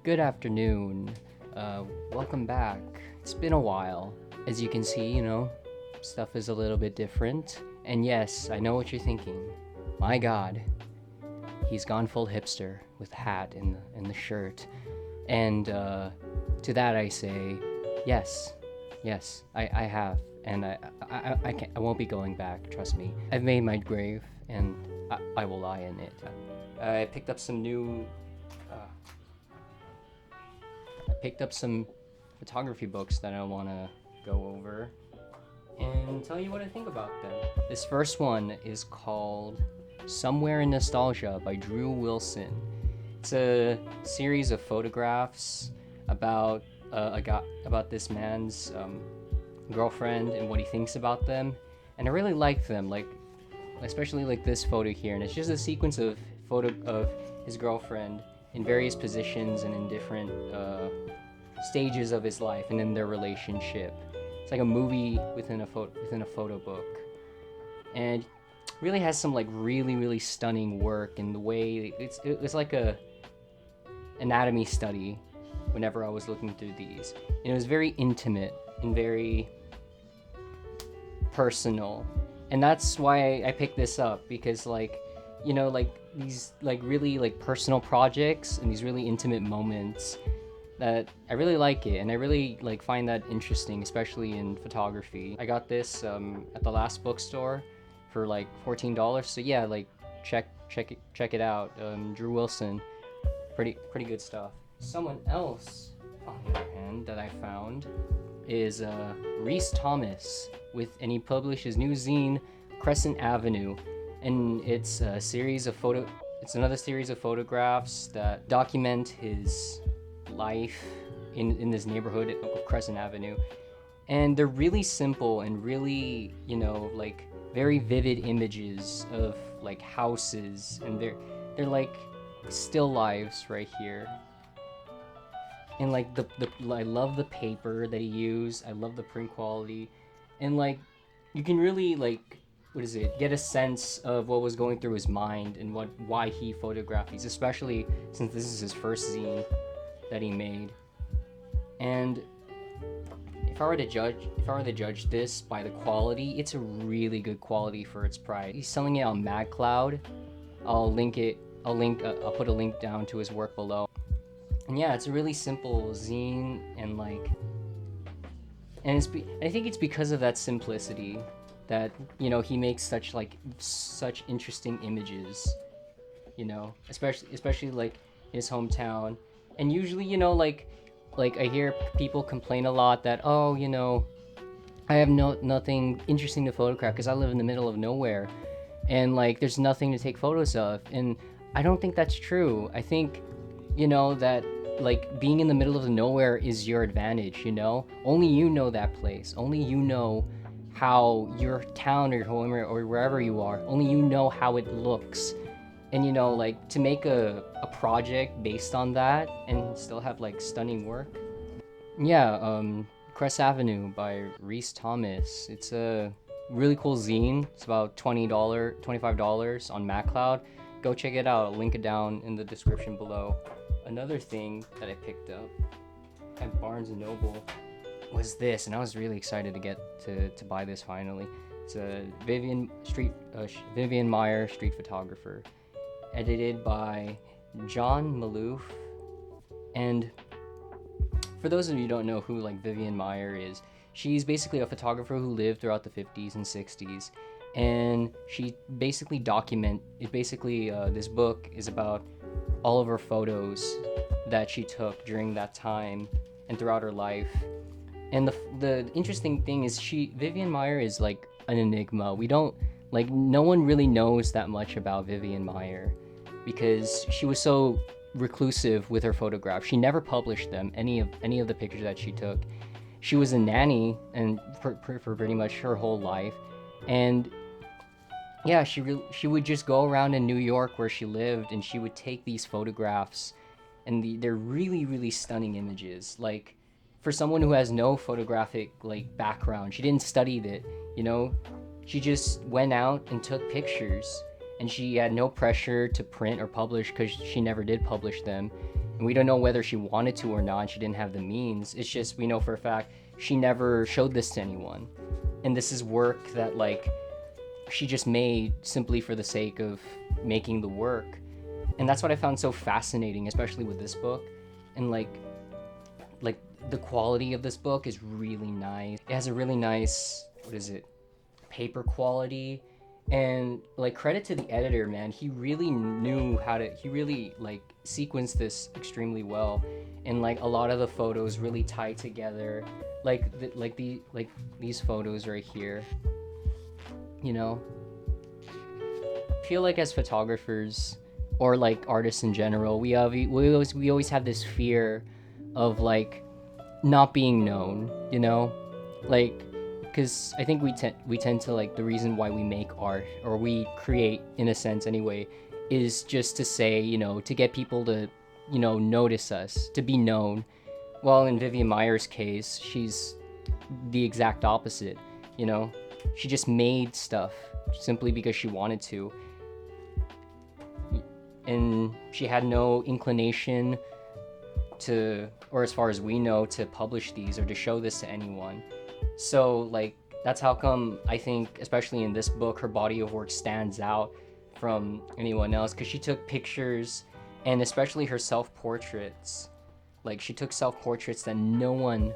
Good afternoon. Welcome back. It's been a while. As you can see, stuff is a little bit different. And yes, I know what you're thinking. My God, he's gone full hipster with the hat and the shirt. And to that I say, yes, I have. And I won't be going back, trust me. I've made my grave, and I will lie in it. I picked up some photography books that I want to go over and tell you what I think about them. This first one is called Somewhere in Nostalgia by Drew Wilson. It's a series of photographs about this man's girlfriend and what he thinks about them, and I really like them, especially this photo here. And it's just a sequence of photo of his girlfriend in various positions and in different stages of his life and in their relationship. It's like a movie within a photo book, and really has some really stunning work in the way it was like a anatomy study. Whenever I was looking through these, and it was very intimate and very personal, and that's why I picked this up, because these really personal projects and these really intimate moments, that I really like it, and I really find that interesting, especially in photography. I got this at the last bookstore for $14, so yeah, check it out. Drew Wilson, pretty good stuff. Someone else, on the other hand, that I found is Reese Thomas, and he published his new zine, Crescent Avenue, and it's another series of photographs that document his life in this neighborhood of Crescent Avenue, and they're really simple and really very vivid images of houses, and they're still lives right here. And I love the paper that he used. I love the print quality, and you can really get a sense of what was going through his mind and why he photographed these, especially since this is his first zine that he made. And if I were to judge this by the quality, it's a really good quality for its price. He's selling it on MagCloud. I'll put a link down to his work below. And yeah, it's a really simple zine, and I think it's because of that simplicity that he makes such interesting images, especially in his hometown. And usually I hear people complain a lot that, I have nothing interesting to photograph because I live in the middle of nowhere, and there's nothing to take photos of. And I don't think that's true. I think that being in the middle of nowhere is your advantage. Only you know that place, only you know how your town or home or wherever you are, only you know how it looks. And to make a project based on that and still have stunning work. Yeah, Crescent Avenue by Reese Thomas. It's a really cool zine. It's about $25 on MacCloud. Go check it out. I'll link it down in the description below. Another thing that I picked up at Barnes & Noble was this, and I was really excited to get to buy this finally. It's a Vivian Maier, street photographer, edited by John Maloof. And for those of you who don't know who Vivian Maier is, she's basically a photographer who lived throughout the 50s and 60s, and she basically this book is about all of her photos that she took during that time and throughout her life. And the interesting thing is Vivian Maier is an enigma. We don't no one really knows that much about Vivian Maier because she was so reclusive with her photographs. She never published them, any of the pictures that she took. She was a nanny and for pretty much her whole life, and yeah, she would just go around in New York where she lived, and she would take these photographs, and they're really stunning images. For someone who has no photographic background, she didn't study it, she just went out and took pictures, and she had no pressure to print or publish because she never did publish them. And we don't know whether she wanted to or not. She didn't have the means. It's just, we know for a fact she never showed this to anyone. And this is work that like she just made simply for the sake of making the work. And that's what I found so fascinating, especially with this book. And like the quality of this book is really nice. It has a really nice, paper quality. And like, credit to the editor, man. He really knew he really like sequenced this extremely well. And like a lot of the photos really tie together. Like these photos right here, you know? I feel like as photographers or like artists in general, we always have this fear of like not being known, you know? Like, because I think we tend to like, the reason why we make art, or we create in a sense anyway, is just to say, you know, to get people to, you know, notice us, to be known. Well, in Vivian Maier's case, she's the exact opposite, you know? She just made stuff simply because she wanted to. And she had no inclination to, or as far as we know, to publish these or to show this to anyone. So like, that's how come I think, especially in this book, her body of work stands out from anyone else, because she took pictures, and especially her self-portraits. Like, she took self-portraits that no one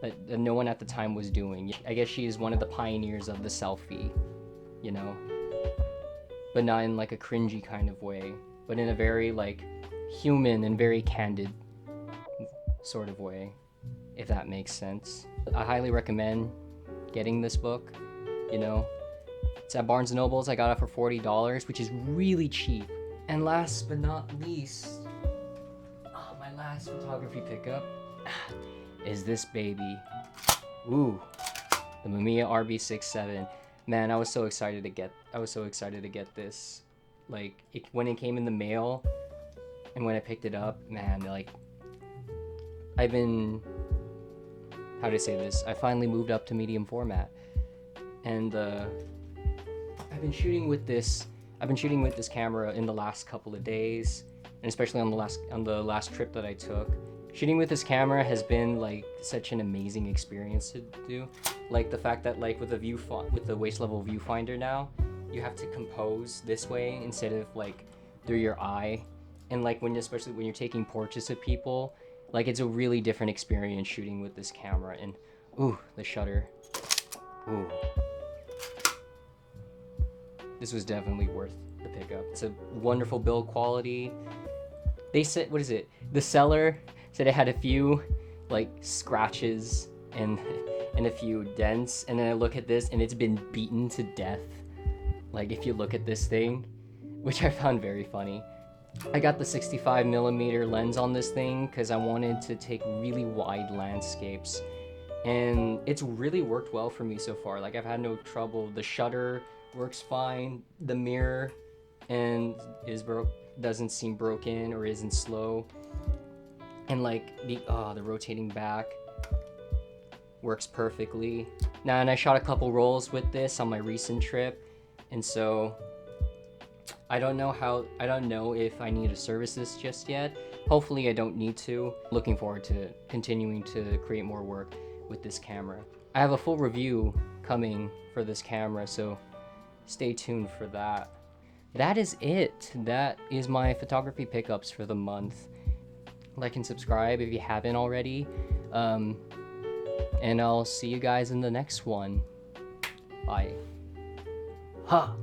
at the time was doing. I guess she is one of the pioneers of the selfie, you know? But not in like a cringy kind of way, but in a very like human and very candid sort of way, if that makes sense. I highly recommend getting this book, you know? It's at Barnes & Noble's. I got it for $40, which is really cheap. And last but not least, my last photography pickup is this baby. Ooh, the Mamiya RB67. Man, I was so excited to get this. Like, when it came in the mail and when I picked it up, man, like, I've been, how do I say this? I finally moved up to medium format, and I've been shooting with this camera in the last couple of days, and especially on the last trip that I took. Shooting with this camera has been like such an amazing experience to do. Like the fact that like with the waist level viewfinder now, you have to compose this way instead of like through your eye. And like especially when you're taking portraits of people, like it's a really different experience shooting with this camera. And ooh, the shutter. Ooh. This was definitely worth the pickup. It's a wonderful build quality. They said, the seller said it had a few like scratches and a few dents, and then I look at this and it's been beaten to death. Like, if you look at this thing, which I found very funny. I got the 65mm lens on this thing because I wanted to take really wide landscapes, and it's really worked well for me so far. Like, I've had no trouble. The shutter works fine. The mirror doesn't seem broken or isn't slow. And like the rotating back works perfectly. Now, and I shot a couple rolls with this on my recent trip, and so I don't know if I need to service this just yet. Hopefully I don't need to. Looking forward to continuing to create more work with this camera. I have a full review coming for this camera, so stay tuned for that. That is it. That is my photography pickups for the month. Like and subscribe if you haven't already. And I'll see you guys in the next one. Bye. Ha!